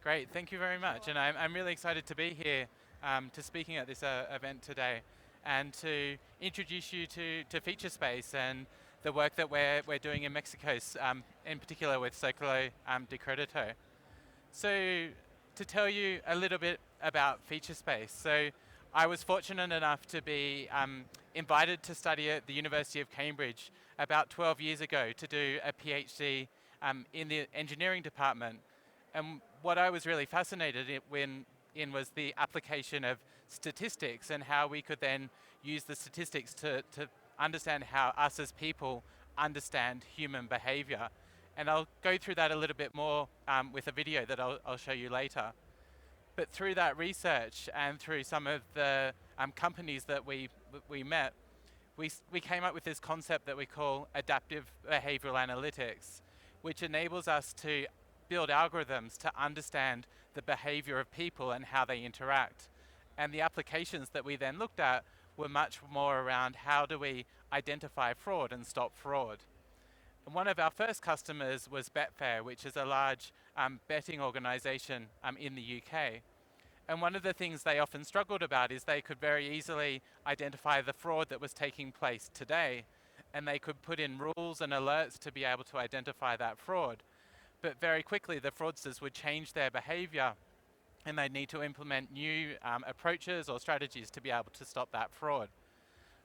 Great, thank you very much. And I'm really excited to be here to speaking at this event today and to introduce you to Featurespace and the work that we're doing in Mexico, in particular with Circulo de Credito. So to tell you a little bit about Featurespace. So I was fortunate enough to be invited to study at the University of Cambridge about 12 years ago to do a PhD in the engineering department. And what I was really fascinated in was the application of statistics and how we could then use the statistics to understand how us as people understand human behavior. And I'll go through that a little bit more with a video that I'll show you later. But through that research and through some of the companies that we met, we came up with this concept that we call adaptive behavioral analytics, which enables us to build algorithms to understand the behavior of people and how they interact. And the applications that we then looked at were much more around how do we identify fraud and stop fraud. And one of our first customers was Betfair, which is a large betting organization in the UK. And one of the things they often struggled about is they could very easily identify the fraud that was taking place today, and they could put in rules and alerts to be able to identify that fraud. But very quickly the fraudsters would change their behavior and they'd need to implement new approaches or strategies to be able to stop that fraud.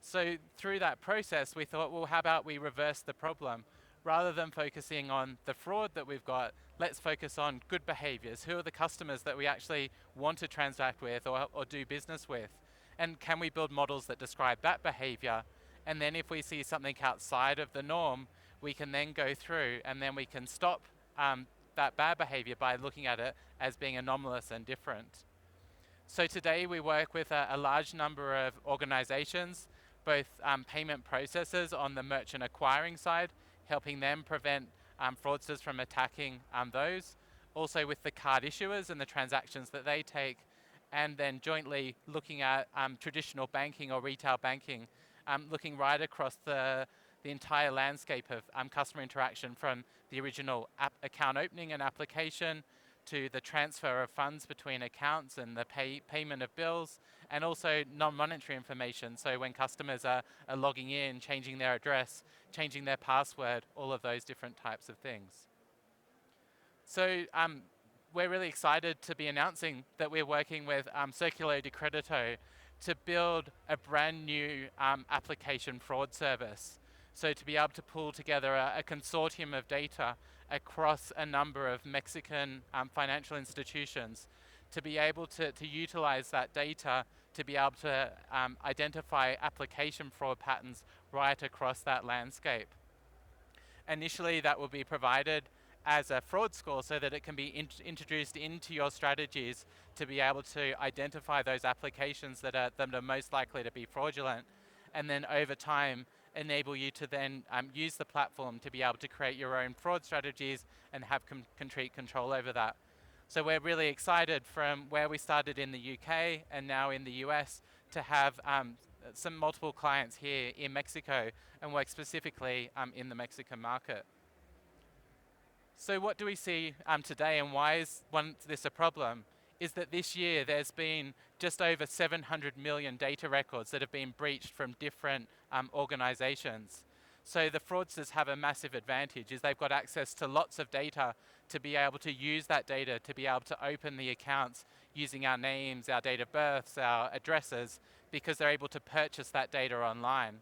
So through that process we thought, well, how about we reverse the problem? Rather than focusing on the fraud that we've got, let's focus on good behaviors. Who are the customers that we actually want to transact with or do business with? And can we build models that describe that behavior? And then if we see something outside of the norm, we can then go through and then we can stop that bad behavior by looking at it as being anomalous and different. So today we work with a large number of organizations, both payment processors on the merchant acquiring side, helping them prevent fraudsters from attacking those. Also with the card issuers and the transactions that they take, and then jointly looking at traditional banking or retail banking, looking right across the entire landscape of customer interaction from the original account opening and application to the transfer of funds between accounts and the payment of bills, and also non-monetary information. So when customers are logging in, changing their address, changing their password, all of those different types of things. So we're really excited to be announcing that we're working with Circulo de Credito to build a brand new application fraud service. So to be able to pull together a consortium of data across a number of Mexican financial institutions to be able to utilize that data to be able to identify application fraud patterns right across that landscape. Initially that will be provided as a fraud score so that it can be introduced into your strategies to be able to identify those applications that are most likely to be fraudulent, and then over time enable you to then use the platform to be able to create your own fraud strategies and have complete control over that. So we're really excited from where we started in the UK and now in the US to have some multiple clients here in Mexico and work specifically in the Mexican market. So what do we see today, and why is this a problem? Is that this year there's been just over 700 million data records that have been breached from different organizations. So the fraudsters have a massive advantage, is they've got access to lots of data to be able to use that data to be able to open the accounts using our names, our date of births, our addresses, because they're able to purchase that data online.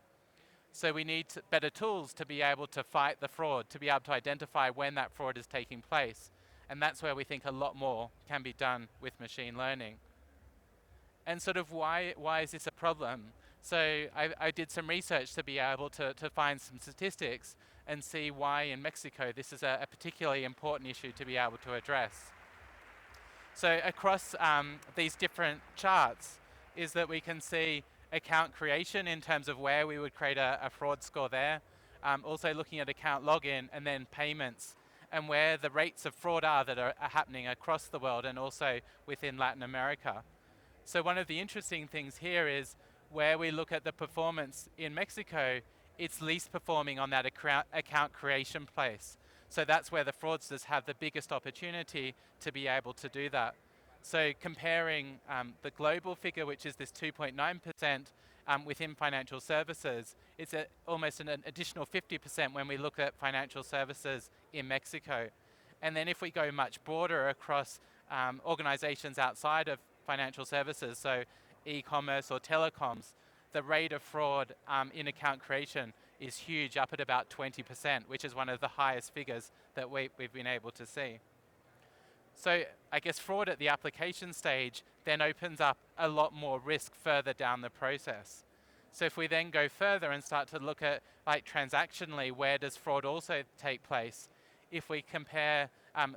So we need better tools to be able to fight the fraud, to be able to identify when that fraud is taking place. And that's where we think a lot more can be done with machine learning. And sort of why is this a problem? So I did some research to be able to find some statistics and see why in Mexico this is a particularly important issue to be able to address. So across these different charts is that we can see account creation in terms of where we would create a fraud score there. Also looking at account login, and then payments, and where the rates of fraud are that are happening across the world and also within Latin America. So one of the interesting things here is where we look at the performance in Mexico, it's least performing on that account creation place. So that's where the fraudsters have the biggest opportunity to be able to do that. So comparing the global figure, which is this 2.9% within financial services, it's almost an additional 50% when we look at financial services in Mexico. And then if we go much broader across organizations outside of financial services, so e-commerce or telecoms, the rate of fraud in account creation is huge, up at about 20%, which is one of the highest figures that we've been able to see. So I guess fraud at the application stage then opens up a lot more risk further down the process. So if we then go further and start to look at, like, transactionally, where does fraud also take place? If we compare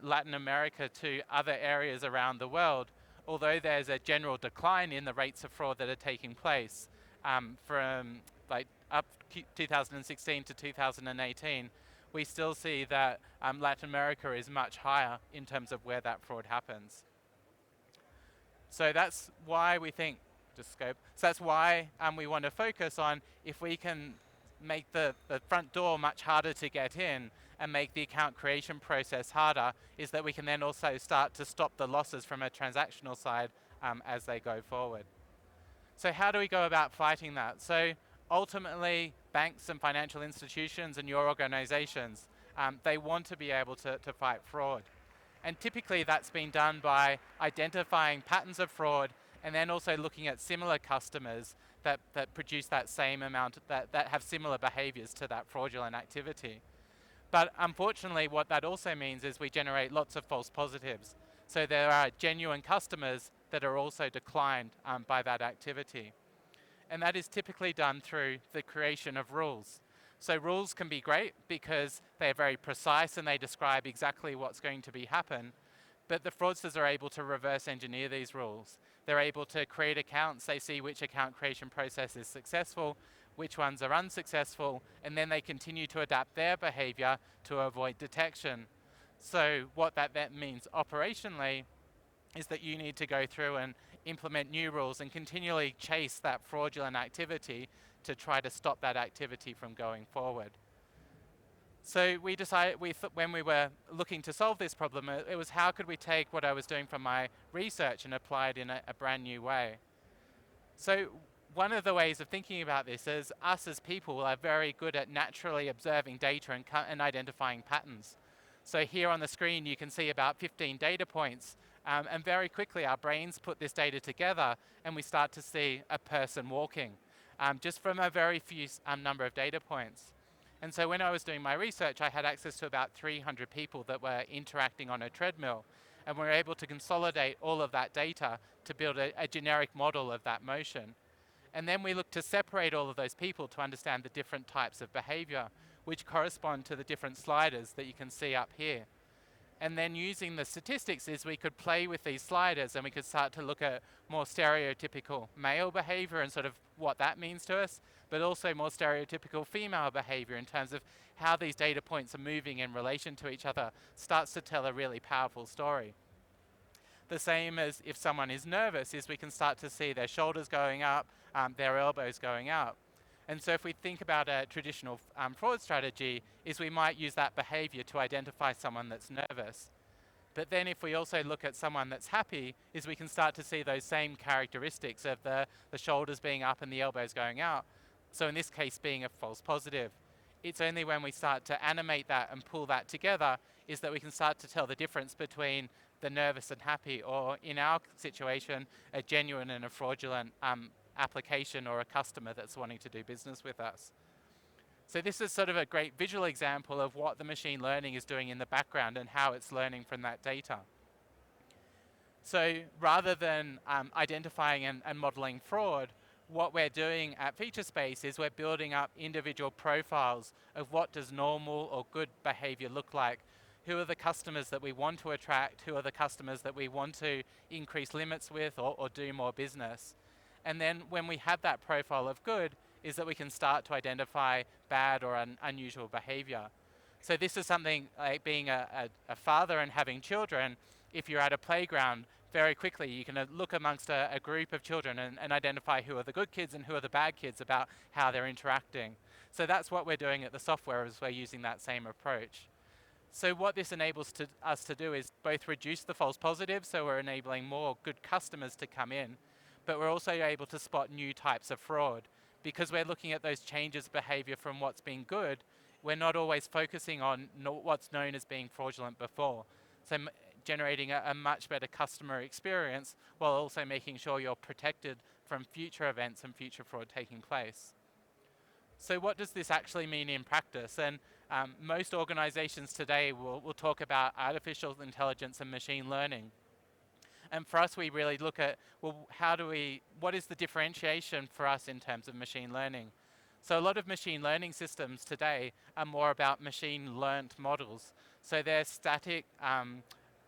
Latin America to other areas around the world, although there's a general decline in the rates of fraud that are taking place from like up 2016 to 2018, we still see that Latin America is much higher in terms of where that fraud happens. So that's why we think, just scope, so that's why we want to focus on, if we can make the front door much harder to get in and make the account creation process harder, is that we can then also start to stop the losses from a transactional side as they go forward. So how do we go about fighting that? So ultimately, banks and financial institutions and your organizations, they want to be able to fight fraud. And typically that's been done by identifying patterns of fraud and then also looking at similar customers that produce that same amount, that have similar behaviors to that fraudulent activity. But unfortunately, what that also means is we generate lots of false positives. So there are genuine customers that are also declined by that activity. And that is typically done through the creation of rules. So rules can be great because they're very precise and they describe exactly what's going to be happen. But the fraudsters are able to reverse engineer these rules. They're able to create accounts, they see which account creation process is successful, which ones are unsuccessful, and then they continue to adapt their behavior to avoid detection. So what that means operationally is that you need to go through and implement new rules and continually chase that fraudulent activity to try to stop that activity from going forward. So we decided, when we were looking to solve this problem, it was how could we take what I was doing from my research and apply it in a brand new way. So one of the ways of thinking about this is us as people are very good at naturally observing data and identifying patterns. So here on the screen you can see about 15 data points, and very quickly our brains put this data together and we start to see a person walking, just from a very few number of data points. And so when I was doing my research, I had access to about 300 people that were interacting on a treadmill, and we were able to consolidate all of that data to build a generic model of that motion. And then we looked to separate all of those people to understand the different types of behavior, which correspond to the different sliders that you can see up here. And then using the statistics is we could play with these sliders and we could start to look at more stereotypical male behavior and sort of what that means to us, but also more stereotypical female behavior in terms of how these data points are moving in relation to each other starts to tell a really powerful story. The same as if someone is nervous, is we can start to see their shoulders going up, their elbows going out. And so if we think about a traditional fraud strategy, is we might use that behavior to identify someone that's nervous. But then if we also look at someone that's happy, is we can start to see those same characteristics of the shoulders being up and the elbows going out. So in this case being a false positive. It's only when we start to animate that and pull that together is that we can start to tell the difference between the nervous and happy, or in our situation, a genuine and a fraudulent application or a customer that's wanting to do business with us. So this is sort of a great visual example of what the machine learning is doing in the background and how it's learning from that data. So rather than identifying and modeling fraud, what we're doing at Featurespace is we're building up individual profiles of what does normal or good behavior look like. Who are the customers that we want to attract? Who are the customers that we want to increase limits with or do more business? And then when we have that profile of good, is that we can start to identify bad or unusual behavior. So this is something like being a father and having children. If you're at a playground, very quickly you can look amongst a group of children and identify who are the good kids and who are the bad kids about how they're interacting. So that's what we're doing at the software, is we're using that same approach. So what this enables us to do is both reduce the false positives, so we're enabling more good customers to come in, but we're also able to spot new types of fraud. Because we're looking at those changes of behavior from what's been good, we're not always focusing on what's known as being fraudulent before. So generating a much better customer experience while also making sure you're protected from future events and future fraud taking place. So what does this actually mean in practice? And most organizations today will talk about artificial intelligence and machine learning. And for us, we really look at, well, what is the differentiation for us in terms of machine learning? So a lot of machine learning systems today are more about machine learnt models. So they're static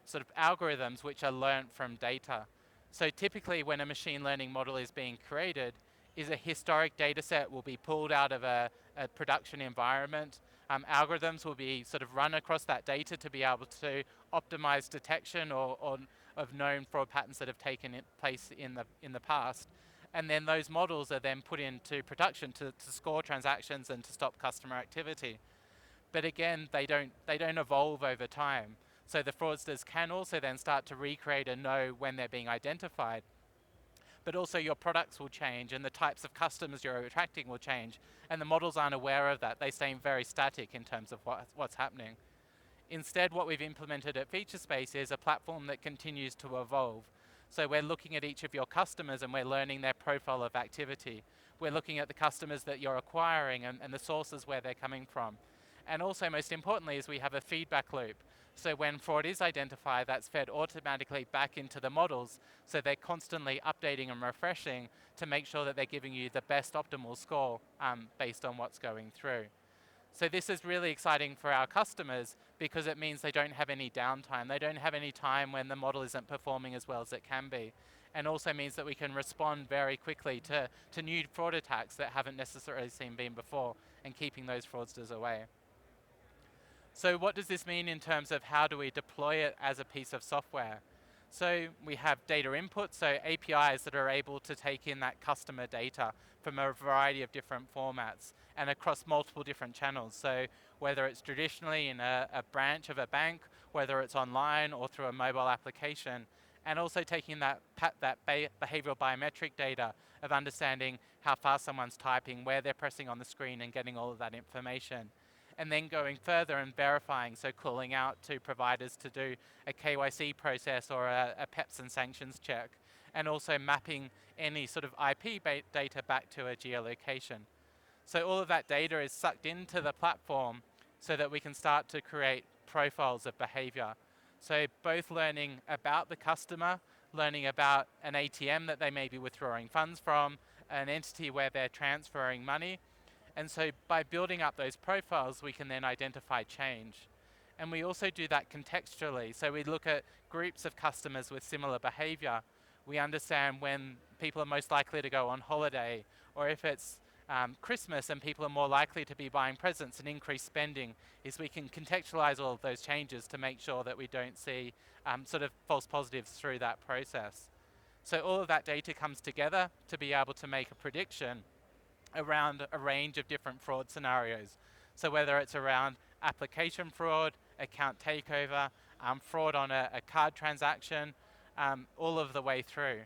sort of algorithms which are learnt from data. So typically when a machine learning model is being created, is a historic data set will be pulled out of a production environment. Algorithms will be sort of run across that data to be able to optimize detection or of known fraud patterns that have taken place in the past. And then those models are then put into production to score transactions and to stop customer activity. But again, they don't evolve over time. So the fraudsters can also then start to recreate and know when they're being identified. But also your products will change and the types of customers you're attracting will change. And the models aren't aware of that. They stay very static in terms of what's happening. Instead, what we've implemented at FeatureSpace is a platform that continues to evolve. So we're looking at each of your customers and we're learning their profile of activity. We're looking at the customers that you're acquiring and the sources where they're coming from. And also, most importantly, is we have a feedback loop. So when fraud is identified, that's fed automatically back into the models. So they're constantly updating and refreshing to make sure that they're giving you the best optimal score based on what's going through. So this is really exciting for our customers because it means they don't have any downtime. They don't have any time when the model isn't performing as well as it can be. And also means that we can respond very quickly to new fraud attacks that haven't necessarily been before and keeping those fraudsters away. So what does this mean in terms of how do we deploy it as a piece of software? So we have data input, so APIs that are able to take in that customer data from a variety of different formats and across multiple different channels. So whether it's traditionally in a branch of a bank, whether it's online or through a mobile application, and also taking that behavioral biometric data of understanding how fast someone's typing, where they're pressing on the screen and getting all of that information. And then going further and verifying, so calling out to providers to do a KYC process or a PEPs and sanctions check, and also mapping any sort of IP data back to a geolocation. So all of that data is sucked into the platform so that we can start to create profiles of behavior. So both learning about the customer, learning about an ATM that they may be withdrawing funds from, an entity where they're transferring money. And so by building up those profiles, we can then identify change. And we also do that contextually. So we look at groups of customers with similar behavior. We understand when people are most likely to go on holiday, or if it's Christmas and people are more likely to be buying presents and increased spending, is we can contextualize all of those changes to make sure that we don't see sort of false positives through that process. So all of that data comes together to be able to make a prediction around a range of different fraud scenarios. So whether it's around application fraud, account takeover, fraud on a card transaction, all of the way through.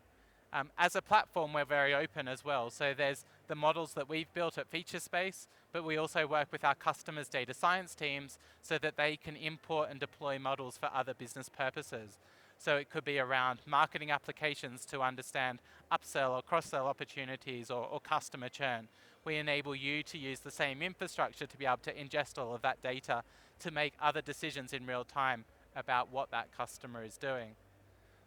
As a platform, we're very open as well. So there's the models that we've built at FeatureSpace, but we also work with our customers' data science teams so that they can import and deploy models for other business purposes. So it could be around marketing applications to understand upsell or cross-sell opportunities or customer churn. We enable you to use the same infrastructure to be able to ingest all of that data to make other decisions in real time about what that customer is doing.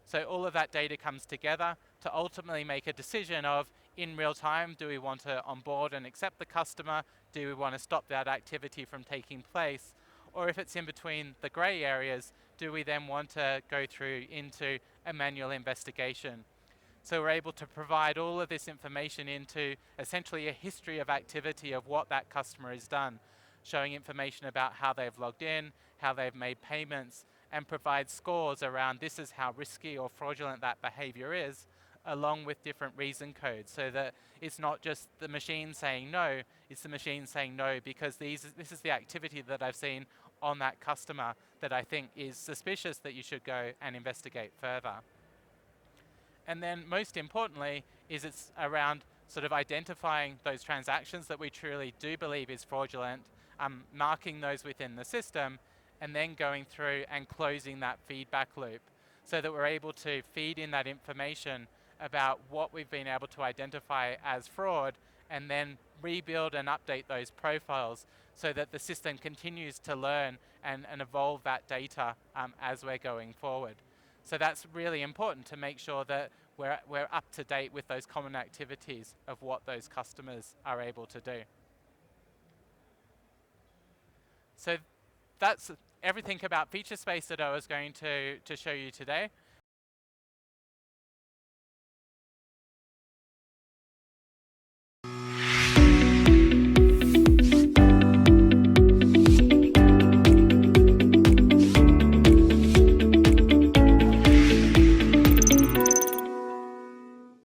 So all of that data comes together to ultimately make a decision of, in real time, do we want to onboard and accept the customer? Do we want to stop that activity from taking place? Or if it's in between the grey areas, do we then want to go through into a manual investigation? So we're able to provide all of this information into essentially a history of activity of what that customer has done, showing information about how they've logged in, how they've made payments, and provide scores around this is how risky or fraudulent that behavior is, along with different reason codes, so that it's not just the machine saying no, it's the machine saying no because this is the activity that I've seen on that customer that I think is suspicious that you should go and investigate further. And then most importantly is it's around sort of identifying those transactions that we truly do believe is fraudulent, marking those within the system, and then going through and closing that feedback loop so that we're able to feed in that information about what we've been able to identify as fraud and then rebuild and update those profiles so that the system continues to learn and evolve that data as we're going forward. So that's really important to make sure that we're up to date with those common activities of what those customers are able to do. So that's everything about feature space that I was going to show you today.